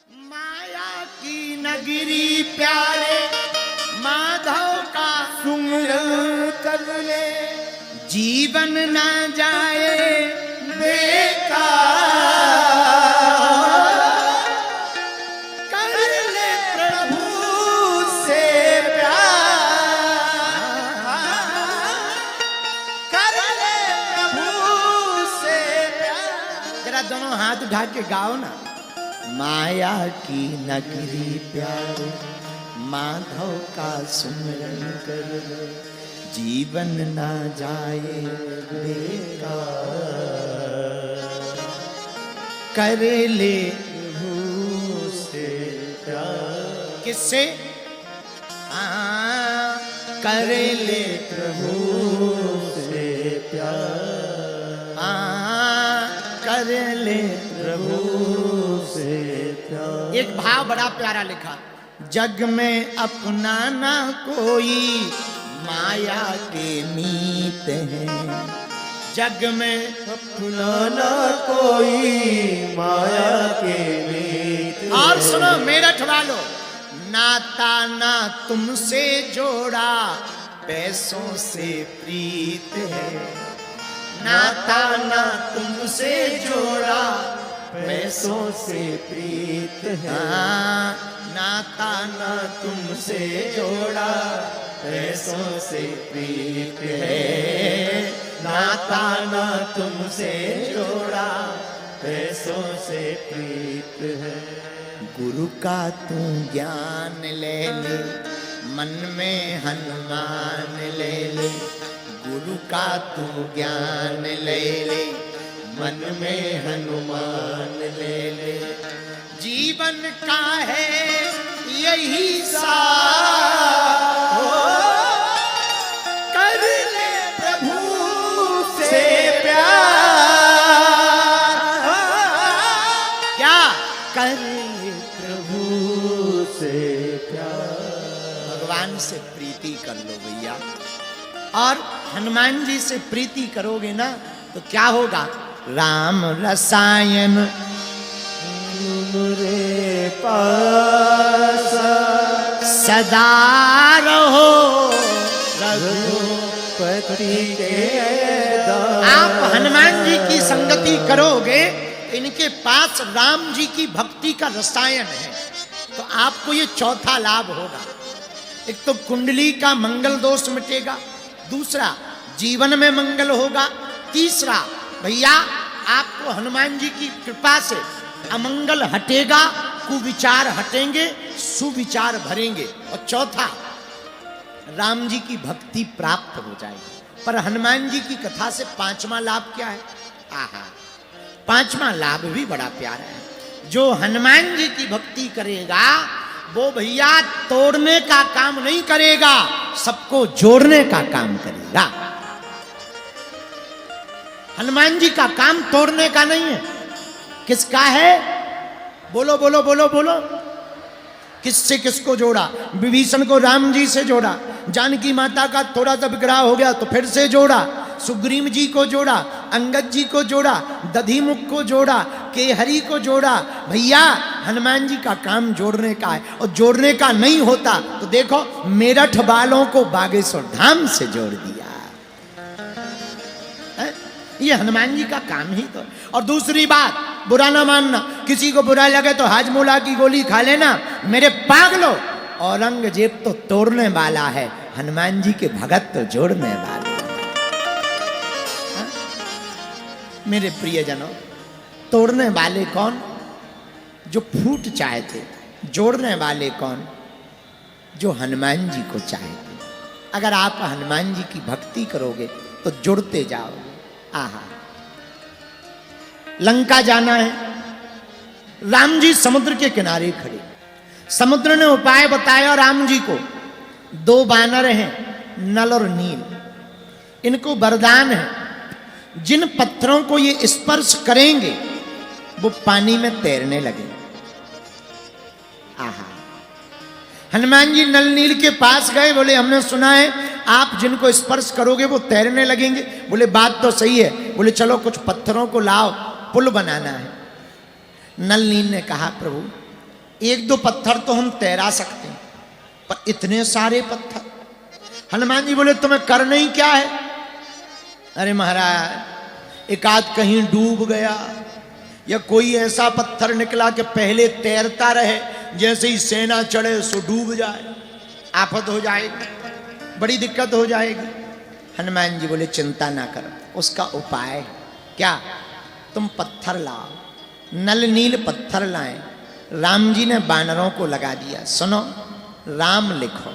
माया की नगरी प्यारे माधव का सुमिरन कर ले, जीवन ना जाए बेकार कर ले प्रभु से प्यार, कर ले प्रभु से प्यार। जरा दोनों हाथ उठा के गाओ ना। माया की नगरी प्यारे माधव का सुमिरन कर लो, जीवन ना जाए बेकार कर ले प्रभु से प्यार, किससे कर ले प्रभु से प्यार, कर ले प्रभु से प्यार। एक भाव बड़ा प्यारा लिखा, जग में अपना ना कोई माया के मीत हैं, जग में अपना ना कोई माया के मीत। और सुनो मेरठ वालों, नाता ना तुमसे जोड़ा पैसों से प्रीत है, नाता ना तुमसे जोड़ा पैसों से प्रीत है, नाता ना तुमसे जोड़ा पैसों से प्रीत है, नाता ना तुमसे जोड़ा पैसों से प्रीत है। गुरु का तू ज्ञान ले ले, मन में हनुमान ले ले, गुरु का तू ज्ञान ले ले, मन में हनुमान ले ले, जीवन का है यही सार, कर ले प्रभु से प्यार, क्या कर ले प्रभु से प्यार। भगवान से प्रीति कर लो भैया, और हनुमान जी से प्रीति करोगे ना तो क्या होगा, राम रसायन मेरे पास सदा रहो, रघुपति के आप हनुमान जी की संगति करोगे, इनके पास राम जी की भक्ति का रसायन है, तो आपको ये चौथा लाभ होगा। एक तो कुंडली का मंगल दोष मिटेगा, दूसरा जीवन में मंगल होगा, तीसरा भैया आपको हनुमान जी की कृपा से अमंगल हटेगा, कुविचार हटेंगे, सुविचार भरेंगे, और चौथा राम जी की भक्ति प्राप्त हो जाएगी। पर हनुमान जी की कथा से पांचवा लाभ क्या है, आहा, पांचवा लाभ भी बड़ा प्यारा है। जो हनुमान जी की भक्ति करेगा वो भैया तोड़ने का काम नहीं करेगा, सबको जोड़ने का काम करेगा। हनुमान जी का काम तोड़ने का नहीं है, किसका है, बोलो बोलो बोलो बोलो, किससे किसको जोड़ा, विभीषण को राम जी से जोड़ा, जानकी माता का थोड़ा सा विग्रह हो गया तो फिर से जोड़ा, सुग्रीव जी को जोड़ा, अंगद जी को जोड़ा, दधिमुख को जोड़ा, केहरी को जोड़ा। भैया हनुमान जी का काम जोड़ने का है, और जोड़ने का नहीं होता तो देखो मेरठ वालों को बागेश्वर धाम से जोड़ दिया, ये हनुमान जी का काम ही तो। और दूसरी बात, बुरा ना मानना, किसी को बुरा लगे तो हाजमोला की गोली खा लेना, मेरे पागलो, औरंगजेब तो तोड़ने वाला है, हनुमान जी के भगत तो जोड़ने वाले हैं। मेरे प्रियजनों, तोड़ने वाले कौन, जो फूट चाहे थे, जोड़ने वाले कौन, जो हनुमान जी को चाहे थे। अगर आप हनुमान जी की भक्ति करोगे तो जुड़ते जाओगे। आहा, लंका जाना है, राम जी समुद्र के किनारे खड़े, समुद्र ने उपाय बताया राम जी को, दो बानर हैं, नल और नील, इनको वरदान है, जिन पत्थरों को ये स्पर्श करेंगे वो पानी में तैरने लगेंगे। आहा, हनुमान जी नल नील के पास गए, बोले हमने सुना है आप जिनको स्पर्श करोगे वो तैरने लगेंगे। बोले बात तो सही है। बोले चलो कुछ पत्थरों को लाओ, पुल बनाना है। नल नील ने कहा प्रभु एक दो पत्थर तो हम तैरा सकते हैं, पर इतने सारे पत्थर। हनुमान जी बोले तुम्हें करना ही क्या है? अरे महाराज, एक आध कहीं डूब गया या कोई ऐसा पत्थर निकला कि पहले तैरता रहे, जैसे ही सेना चढ़े सो डूब जाए, आफत हो जाएगी, बड़ी दिक्कत हो जाएगी। हनुमान जी बोले चिंता ना करो, उसका उपाय है। क्या? तुम पत्थर लाओ, नल नील पत्थर लाए। राम जी ने बानरों को लगा दिया, सुनो राम लिखो।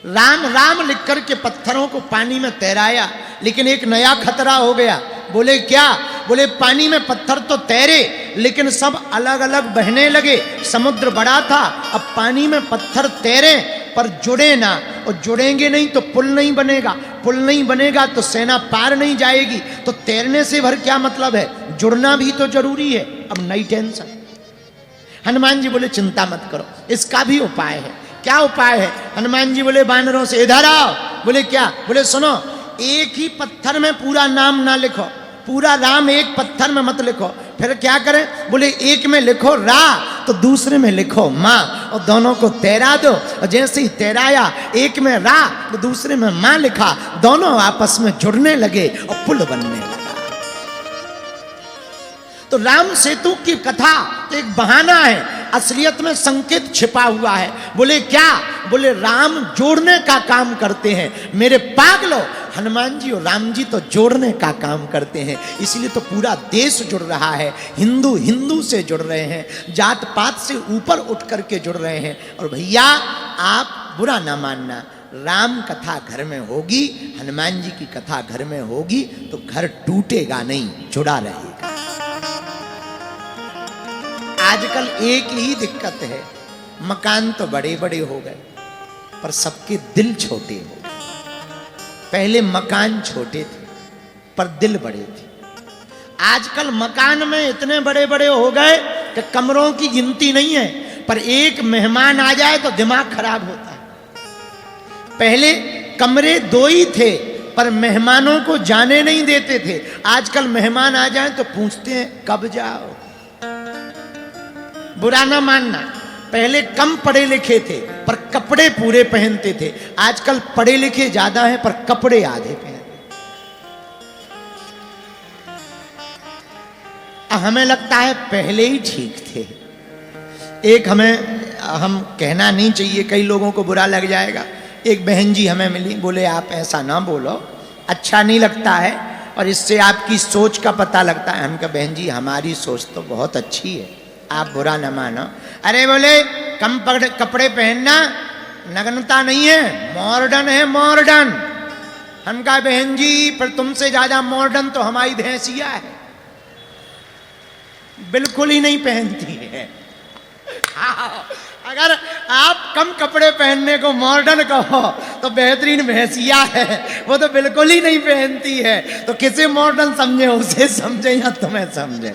राम राम लिख करके पत्थरों को पानी में तैराया, लेकिन एक नया खतरा हो गया। बोले क्या? बोले पानी में पत्थर तो तैरे, लेकिन सब अलग अलग बहने लगे। समुद्र बड़ा था, अब पानी में पत्थर तैरे पर जुड़े ना, और जुड़ेंगे नहीं तो पुल नहीं बनेगा, पुल नहीं बनेगा तो सेना पार नहीं जाएगी। तो तैरने से भर क्या मतलब है, जुड़ना भी तो जरूरी है। अब नई टेंशन। हनुमान जी बोले चिंता मत करो, इसका भी उपाय है। क्या उपाय है? हनुमान जी बोले बानरों से इधर आओ। बोले क्या? बोले सुनो, एक ही पत्थर में पूरा नाम ना लिखो, पूरा राम एक पत्थर में मत लिखो। फिर क्या करें? बोले एक में लिखो रा, तो दूसरे में लिखो माँ, और दोनों को तैरा दो। और जैसे ही तैराया, एक में रा तो दूसरे में माँ लिखा, दोनों आपस में जुड़ने लगे और पुल बनने लगा। तो राम सेतु की कथा तो एक बहाना है, असलियत में संकेत छिपा हुआ है। बोले क्या? बोले राम जोड़ने का काम करते हैं। मेरे पागलो, हनुमान जी और राम जी तो जोड़ने का काम करते हैं, इसलिए तो पूरा देश जुड़ रहा है। हिंदू हिंदू से जुड़ रहे हैं, जात पात से ऊपर उठ करके जुड़ रहे हैं। और भैया आप बुरा ना मानना, राम कथा घर में होगी, हनुमान जी की कथा घर में होगी, तो घर टूटेगा नहीं, जुड़ा रहेगा। आजकल एक ही दिक्कत है, मकान तो बड़े बड़े हो गए पर सबके दिल छोटे हो गए। पहले मकान छोटे थे पर दिल बड़े थे। आजकल मकान में इतने बड़े बड़े हो गए कि कमरों की गिनती नहीं है, पर एक मेहमान आ जाए तो दिमाग खराब होता है। पहले कमरे दो ही थे पर मेहमानों को जाने नहीं देते थे। आजकल मेहमान आ जाए तो पूछते हैं कब जाओ। बुरा ना मानना, पहले कम पढ़े लिखे थे पर कपड़े पूरे पहनते थे, आजकल पढ़े लिखे ज्यादा हैं पर कपड़े आधे पहनते। हमें लगता है पहले ही ठीक थे। एक हम कहना नहीं चाहिए, कई लोगों को बुरा लग जाएगा। एक बहन जी हमें मिली, बोले आप ऐसा ना बोलो, अच्छा नहीं लगता है, और इससे आपकी सोच का पता लगता है। हम कहा बहन जी हमारी सोच तो बहुत अच्छी है, आप बुरा न मानो। अरे बोले कम कपड़े पहनना नग्नता नहीं है, मॉडर्न है मॉडर्न। हम कहा बहन जी पर तुमसे ज्यादा मॉडर्न तो हमारी भैंसिया है, बिल्कुल ही नहीं पहनती है। अगर आप कम कपड़े पहनने को मॉडर्न कहो तो बेहतरीन भैंसिया है, वो तो बिल्कुल ही नहीं पहनती है। तो किसे मॉडर्न समझे, उसे समझे या तुम्हें समझे।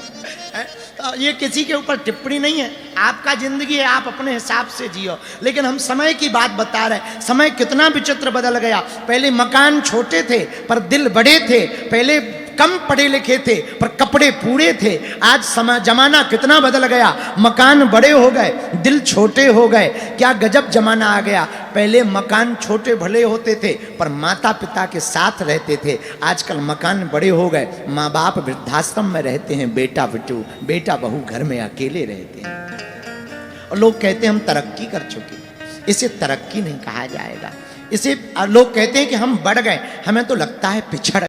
तो ये किसी के ऊपर टिप्पणी नहीं है, आपका जिंदगी है, आप अपने हिसाब से जियो। लेकिन हम समय की बात बता रहे, समय कितना विचित्र बदल गया। पहले मकान छोटे थे पर दिल बड़े थे, पहले कम पढ़े लिखे थे पर कपड़े पूरे थे। आज समय जमाना कितना बदल गया, मकान बड़े हो गए, दिल छोटे हो गए। क्या गजब जमाना आ गया। पहले मकान छोटे भले होते थे पर माता पिता के साथ रहते थे, आजकल मकान बड़े हो गए, माँ बाप वृद्धाश्रम में रहते हैं, बेटा बहू घर में अकेले रहते हैं। और लोग कहते हैं हम तरक्की कर चुके। इसे तरक्की नहीं कहा जाएगा, इसे लोग कहते हैं कि हम बढ़ गए, हमें तो लगता है पिछड़